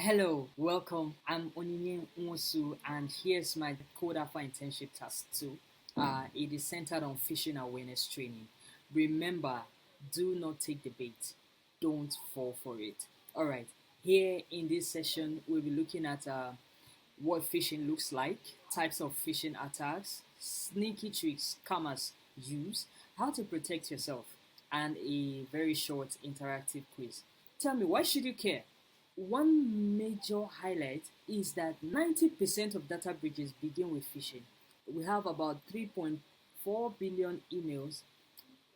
Hello, welcome. I'm Onyinye Nwosu, and here's my CodeAlpha internship task 2. It is centered on phishing awareness training. Remember, do not take the bait. Don't fall for it. All right. Here in this session, we'll be looking at what phishing looks like, types of phishing attacks, sneaky tricks scammers use, how to protect yourself, and a very short interactive quiz. Tell me, why should you care? One major highlight is that 90% of data breaches begin with phishing. We have about 3.4 billion emails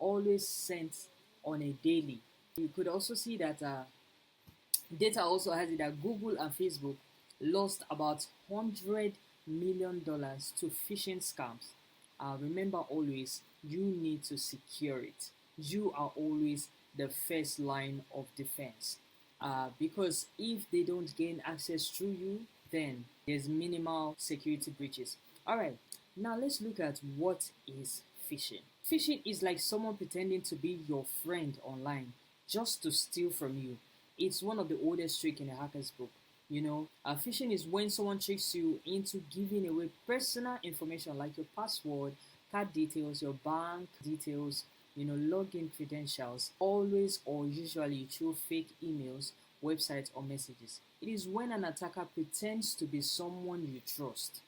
always sent on a daily. You could also see that data also has it that Google and Facebook lost about $100 million to phishing scams. Remember always, you need to secure it. You are always the first line of defense. Because if they don't gain access through you, then there's minimal security breaches. All right, now let's look at what is phishing. Phishing is like someone pretending to be your friend online just to steal from you. It's one of the oldest tricks in the hacker's book. Phishing is when someone tricks you into giving away personal information like your password, card details, your bank details, login credentials, always or usually through fake emails, websites, or messages. It is when an attacker pretends to be someone you trust.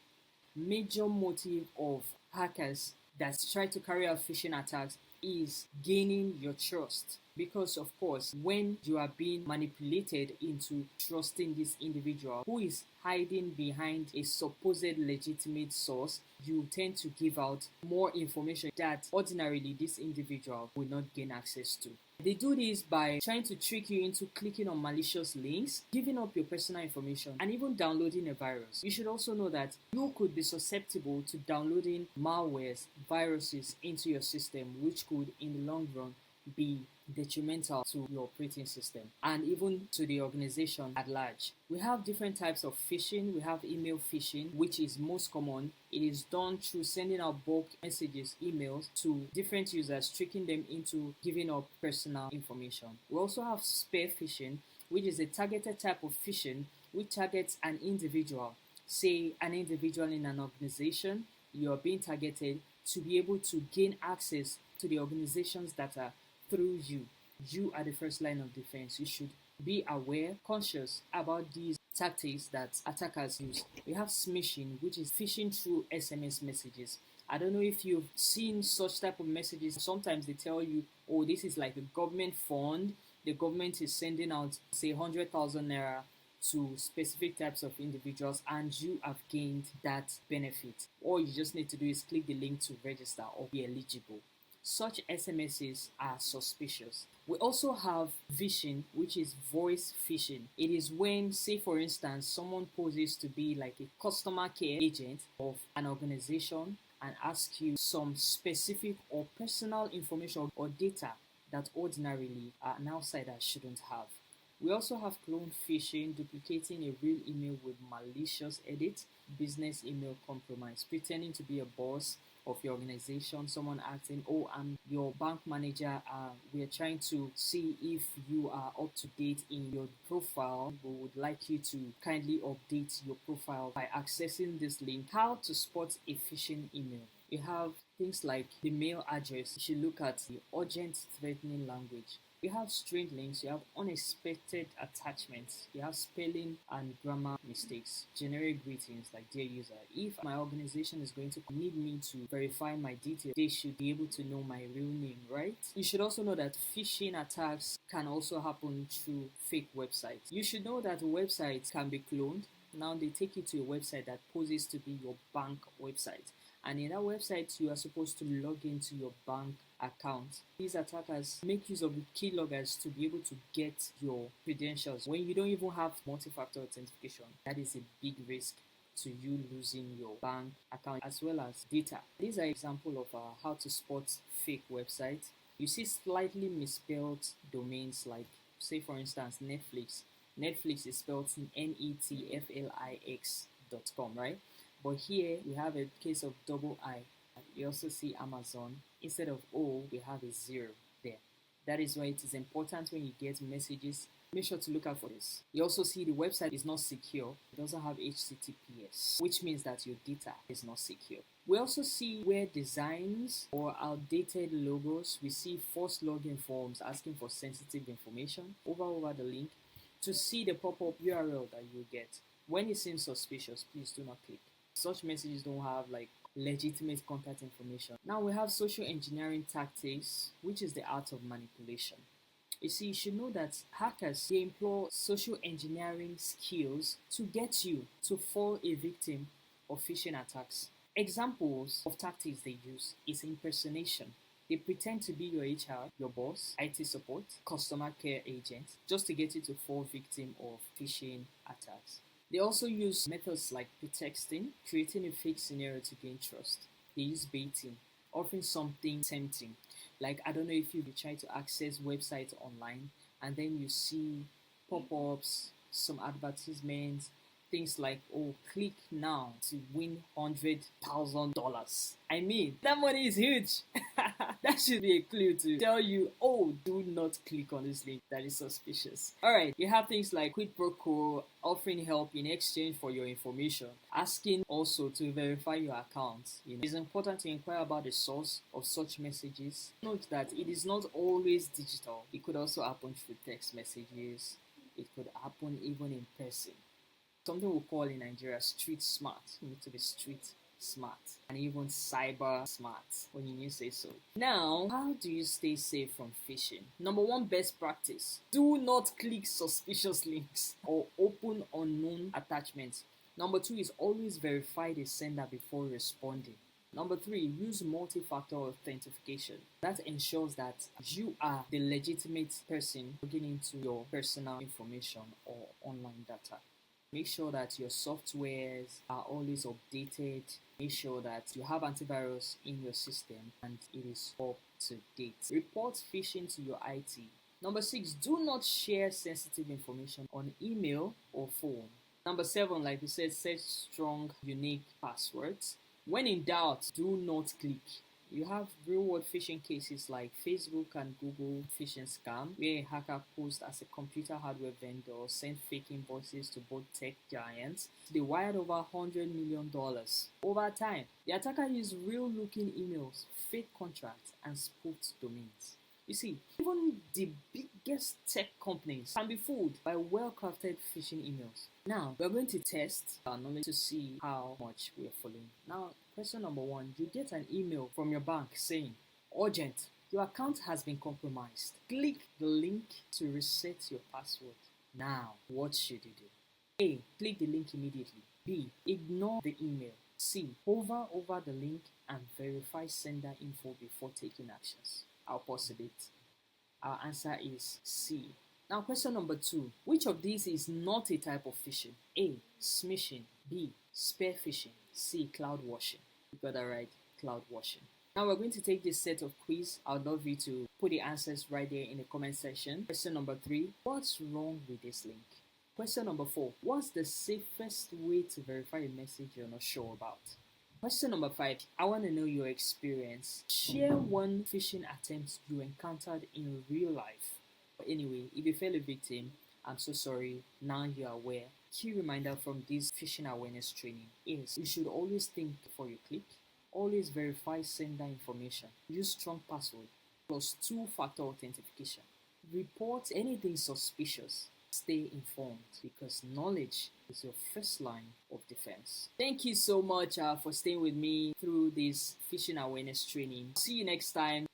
Major motive of hackers that try to carry out phishing attacks is gaining your trust, because of course when you are being manipulated into trusting this individual who is hiding behind a supposed legitimate source, you tend to give out more information that ordinarily this individual will not gain access to. They do this by trying to trick you into clicking on malicious links, giving up your personal information, and even downloading a virus. You should also know that you could be susceptible to downloading malwares, viruses into your system, which could, in the long run, be detrimental to your operating system and even to the organization at large. We have different types of phishing. We have email phishing, which is most common. It is done through sending out bulk messages, emails to different users, tricking them into giving up personal information. We also have spear phishing, which is a targeted type of phishing which targets an individual, say an individual in an organization. You are being targeted to be able to gain access to the organization's data through you. You are the first line of defense. You should be aware, conscious about these tactics that attackers use. We have smishing, which is phishing through SMS messages. I don't know if you've seen such type of messages. Sometimes they tell you, oh, this is like a government fund. The government is sending out, say, 100,000 naira to specific types of individuals, and you have gained that benefit. All you just need to do is click the link to register or be eligible. Such SMSs are suspicious. We also have phishing, which is voice phishing. It is when, say for instance, someone poses to be like a customer care agent of an organization and asks you some specific or personal information or data that ordinarily an outsider shouldn't have. We also have clone phishing, duplicating a real email with malicious edit, business email compromise, pretending to be a boss of your organization, someone asking, oh, I'm your bank manager, we're trying to see if you are up to date in your profile. We would like you to kindly update your profile by accessing this link. How to spot a phishing email. You have things like the mail address. You should look at the urgent threatening language. You have strange links, you have unexpected attachments, you have spelling and grammar mistakes, generic greetings like dear user. If my organization is going to need me to verify my details, they should be able to know my real name, right? You should also know that phishing attacks can also happen through fake websites. You should know that websites can be cloned. Now they take you to a website that poses to be your bank website. And in that website, you are supposed to log into your bank account. These attackers make use of the keyloggers to be able to get your credentials when you don't even have multi-factor authentication. That is a big risk to you losing your bank account as well as data. These are examples of how to spot fake websites. You see slightly misspelled domains like, say for instance, Netflix. Netflix is spelled netflix.com, right? But here we have a case of double I. You also see Amazon. Instead of O, we have a 0 there. That is why it is important when you get messages Make sure to look out for this. You also see the website is not secure. It doesn't have HTTPS, which means that your data is not secure. We also see where designs or outdated logos. We see forced login forms asking for sensitive information. Over the link to see the pop-up URL that you get. When it seems suspicious, please do not click. Such messages don't have like legitimate contact information. Now we have social engineering tactics, which is the art of manipulation. You see, you should know that hackers, they employ social engineering skills to get you to fall a victim of phishing attacks. Examples of tactics they use is impersonation. They pretend to be your HR, your boss, IT support, customer care agent, just to get you to fall victim of phishing attacks. They also use methods like pretexting, creating a fake scenario to gain trust. They use baiting, offering something tempting. Like, I don't know if you try to access websites online and then you see pop-ups, some advertisements, things like, oh, click now to win $100,000. I mean, that money is huge. That should be a clue to tell you, oh, do not click on this link, that is suspicious. Alright, you have things like quid pro quo, offering help in exchange for your information, asking also to verify your account. It's important to inquire about the source of such messages. Note that it is not always digital. It could also happen through text messages. It could happen even in person. Something we call in Nigeria street smart. You need to be street smart and even cyber smart when you say so. Now, how do you stay safe from phishing? Number one best practice: do not click suspicious links or open unknown attachments. Number two is always verify the sender before responding. Number three, use multi-factor authentication. That ensures that you are the legitimate person logging into your personal information or online data. Make sure that your softwares are always updated. Make sure that you have antivirus in your system and it is up to date. Report phishing to your IT. Number 6, do not share sensitive information on email or phone. Number 7, like we said, set strong, unique passwords. When in doubt, do not click. You have real-world phishing cases like Facebook and Google phishing scam, where a hacker posed as a computer hardware vendor, sent fake invoices to both tech giants. They wired over $100 million. Over time, the attacker used real-looking emails, fake contracts, and spoofed domains. You see, even the biggest tech companies can be fooled by well-crafted phishing emails. Now, we're going to test our knowledge to see how much we're following. Now, question number 1, you get an email from your bank saying, urgent, your account has been compromised. Click the link to reset your password. Now, what should you do? A, click the link immediately. B, ignore the email. C, hover over the link and verify sender info before taking actions. I'll pause a bit. Our answer is C. Now, question number 2. Which of these is not a type of phishing? A, smishing. B, spear phishing. C, cloud washing. You got that right, cloud washing. Now we're going to take this set of quiz. I'd love you to put the answers right there in the comment section. Question number 3. What's wrong with this link? Question number 4. What's the safest way to verify a message you're not sure about? Question number 5. I want to know your experience. Share one phishing attempt you encountered in real life. Anyway, if you fell a victim, I'm so sorry. Now you're aware. Key reminder from this phishing awareness training is you should always think before you click. Always verify sender information. Use strong password plus 2-factor authentication. Report anything suspicious. Stay informed because knowledge is your first line of defense. Thank you so much for staying with me through this phishing awareness training. See you next time.